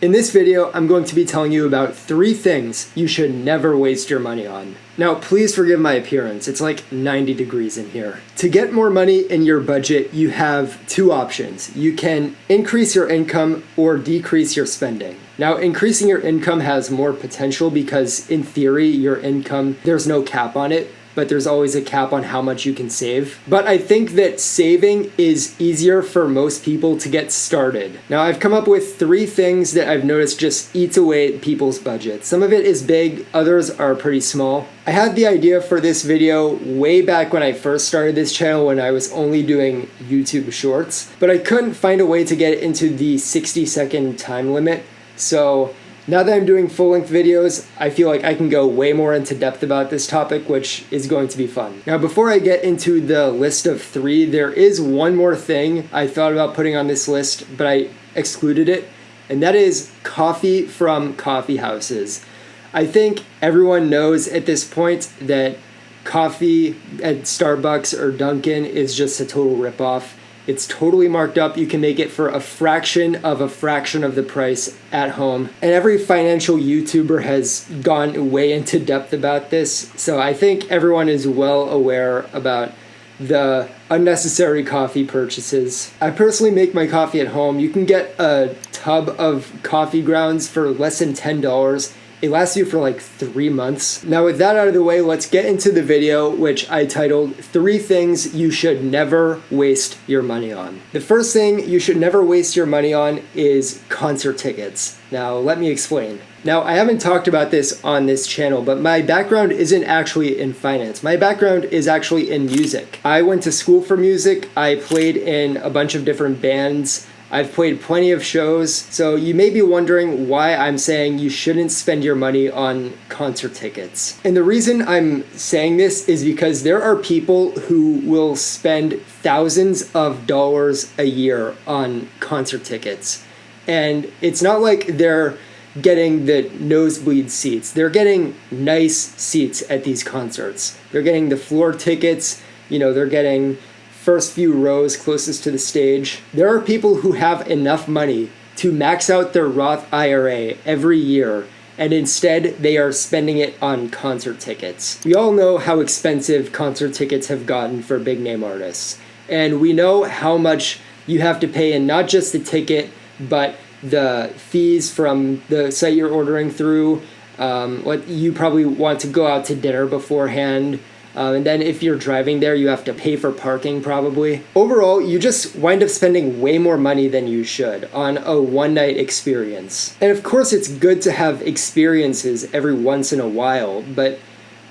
In this video, I'm going to be telling you about 3 things you should never waste your money on. Now, please forgive my appearance. It's like 90 degrees in here. To get more money in your budget, you have 2 options. You can increase your income or decrease your spending. Now, increasing your income has more potential because in theory, your income, there's no cap on it, but there's always a cap on how much you can save. But I think that saving is easier for most people to get started. Now, I've come up with 3 things that I've noticed just eats away at people's budget. Some of it is big, others are pretty small. I had the idea for this video way back when I first started this channel when I was only doing YouTube shorts, but I couldn't find a way to get it into the 60-second time limit. So now that I'm doing full-length videos, I feel like I can go way more into depth about this topic, which is going to be fun. Now, before I get into the list of 3, there is one more thing I thought about putting on this list, but I excluded it, and that is coffee from coffee houses. I think everyone knows at this point that coffee at Starbucks or Dunkin' is just a total ripoff. It's totally marked up. You can make it for a fraction of the price at home. And every financial YouTuber has gone way into depth about this. So I think everyone is well aware about the unnecessary coffee purchases. I personally make my coffee at home. You can get a tub of coffee grounds for less than $10. It lasts you for like 3 months. Now, with that out of the way, let's get into the video, which I titled 3 Things You Should Never Waste Your Money On. The first thing you should never waste your money on is concert tickets. Now, let me explain. Now, I haven't talked about this on this channel, but my background isn't actually in finance. My background is actually in music. I went to school for music. I played in a bunch of different bands. I've played plenty of shows, so you may be wondering why I'm saying you shouldn't spend your money on concert tickets. And the reason I'm saying this is because there are people who will spend thousands of dollars a year on concert tickets. And it's not like they're getting the nosebleed seats. They're getting nice seats at these concerts. They're getting the floor tickets, they're getting first few rows closest to the stage. There are people who have enough money to max out their Roth IRA every year, and instead they are spending it on concert tickets. We all know how expensive concert tickets have gotten for big name artists, and we know how much you have to pay in not just the ticket, but the fees from the site you're ordering through. What you probably want to go out to dinner beforehand. And then if you're driving there, you have to pay for parking probably. Overall, you just wind up spending way more money than you should on a one-night experience. And of course, it's good to have experiences every once in a while, but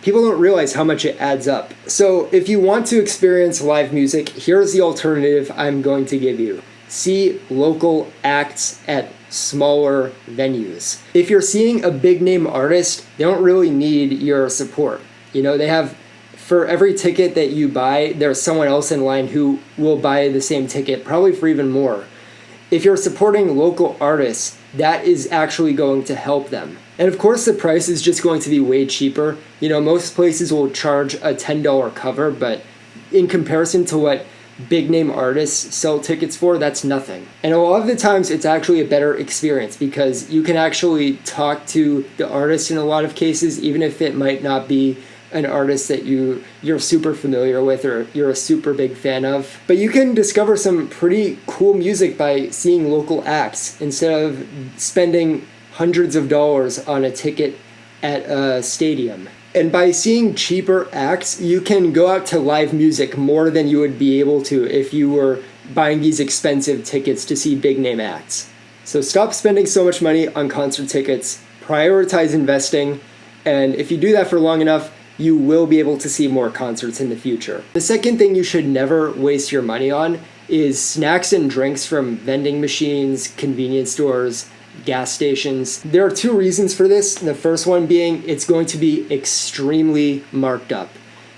people don't realize how much it adds up. So if you want to experience live music, here's the alternative I'm going to give you. See local acts at smaller venues. If you're seeing a big name artist, they don't really need your support. They have for every ticket that you buy, there's someone else in line who will buy the same ticket, probably for even more. If you're supporting local artists, that is actually going to help them. And of course, the price is just going to be way cheaper. Most places will charge a $10 cover, but in comparison to what big name artists sell tickets for, that's nothing. And a lot of the times, it's actually a better experience because you can actually talk to the artist in a lot of cases, even if it might not be an artist that you're super familiar with or you're a super big fan of. But you can discover some pretty cool music by seeing local acts instead of spending hundreds of dollars on a ticket at a stadium. And by seeing cheaper acts, you can go out to live music more than you would be able to if you were buying these expensive tickets to see big name acts. So stop spending so much money on concert tickets, prioritize investing, and if you do that for long enough, you will be able to see more concerts in the future. The second thing you should never waste your money on is snacks and drinks from vending machines, convenience stores, gas stations. There are 2 reasons for this. The first one being it's going to be extremely marked up.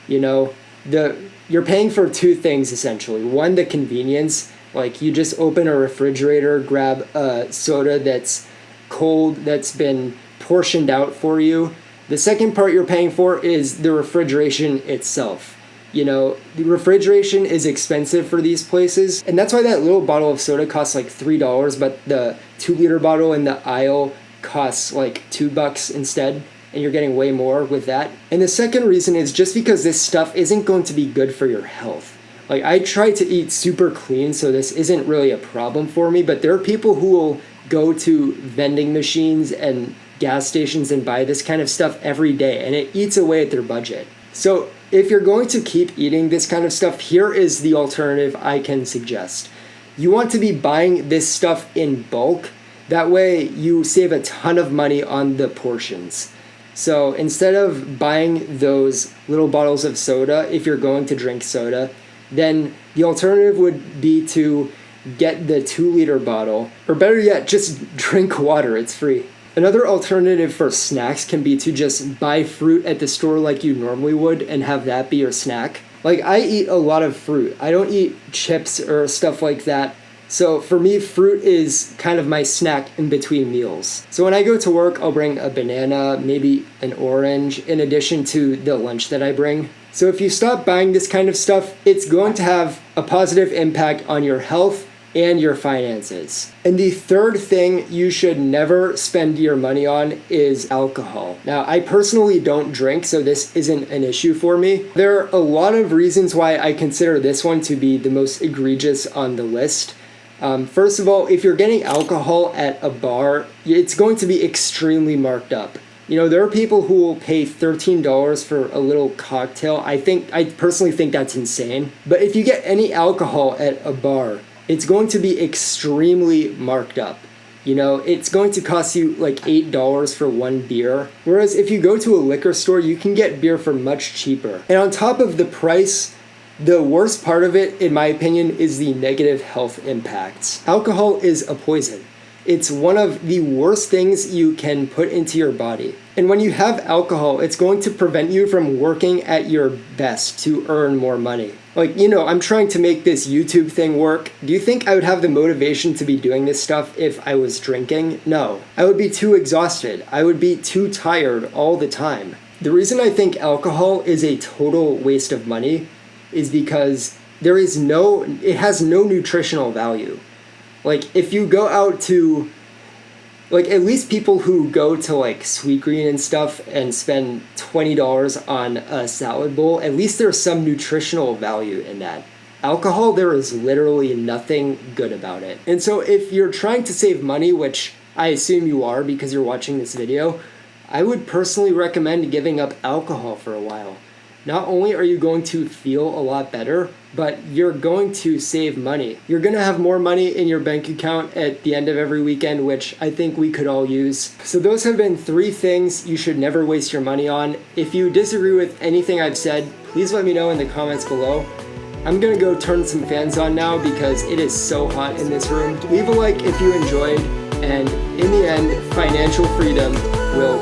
You're paying for 2 things essentially. One, the convenience, like you just open a refrigerator, grab a soda that's cold, that's been portioned out for you. The second part you're paying for is the refrigeration itself. You know, the refrigeration is expensive for these places, and that's why that little bottle of soda costs like $3, but the 2-liter bottle in the aisle costs like $2 instead, and you're getting way more with that. And the second reason is just because this stuff isn't going to be good for your health. Like, I try to eat super clean, so this isn't really a problem for me, but there are people who will go to vending machines and gas stations and buy this kind of stuff every day, and it eats away at their budget. So if you're going to keep eating this kind of stuff, here is the alternative I can suggest. You want to be buying this stuff in bulk. That way you save a ton of money on the portions. So instead of buying those little bottles of soda, if you're going to drink soda, then the alternative would be to get the 2-liter bottle, or better yet, just drink water, it's free. Another alternative for snacks can be to just buy fruit at the store like you normally would and have that be your snack. Like, I eat a lot of fruit. I don't eat chips or stuff like that. So for me, fruit is kind of my snack in between meals. So when I go to work, I'll bring a banana, maybe an orange, in addition to the lunch that I bring. So if you stop buying this kind of stuff, it's going to have a positive impact on your health and your finances. And the third thing you should never spend your money on is alcohol. Now, I personally don't drink, so this isn't an issue for me. There are a lot of reasons why I consider this one to be the most egregious on the list. First of all, if you're getting alcohol at a bar, it's going to be extremely marked up. You know, there are people who will pay $13 for a little cocktail. I personally think that's insane. But if you get any alcohol at a bar, it's going to be extremely marked up. You know, it's going to cost you like $8 for one beer. Whereas if you go to a liquor store, you can get beer for much cheaper. And on top of the price, the worst part of it, in my opinion, is the negative health impacts. Alcohol is a poison. It's one of the worst things you can put into your body. And when you have alcohol, it's going to prevent you from working at your best to earn more money. Like, you know, I'm trying to make this YouTube thing work. Do you think I would have the motivation to be doing this stuff if I was drinking? No. I would be too exhausted. I would be too tired all the time. The reason I think alcohol is a total waste of money is because it has no nutritional value. Like, if you go out to, like, at least people who go to, like, Sweetgreen and stuff and spend $20 on a salad bowl, at least there's some nutritional value in that. Alcohol, there is literally nothing good about it. And so if you're trying to save money, which I assume you are because you're watching this video, I would personally recommend giving up alcohol for a while. Not only are you going to feel a lot better, but you're going to save money. You're going to have more money in your bank account at the end of every weekend, which I think we could all use. So those have been 3 things you should never waste your money on. If you disagree with anything I've said, please let me know in the comments below. I'm going to go turn some fans on now because it is so hot in this room. Leave a like if you enjoyed, and in the end, financial freedom will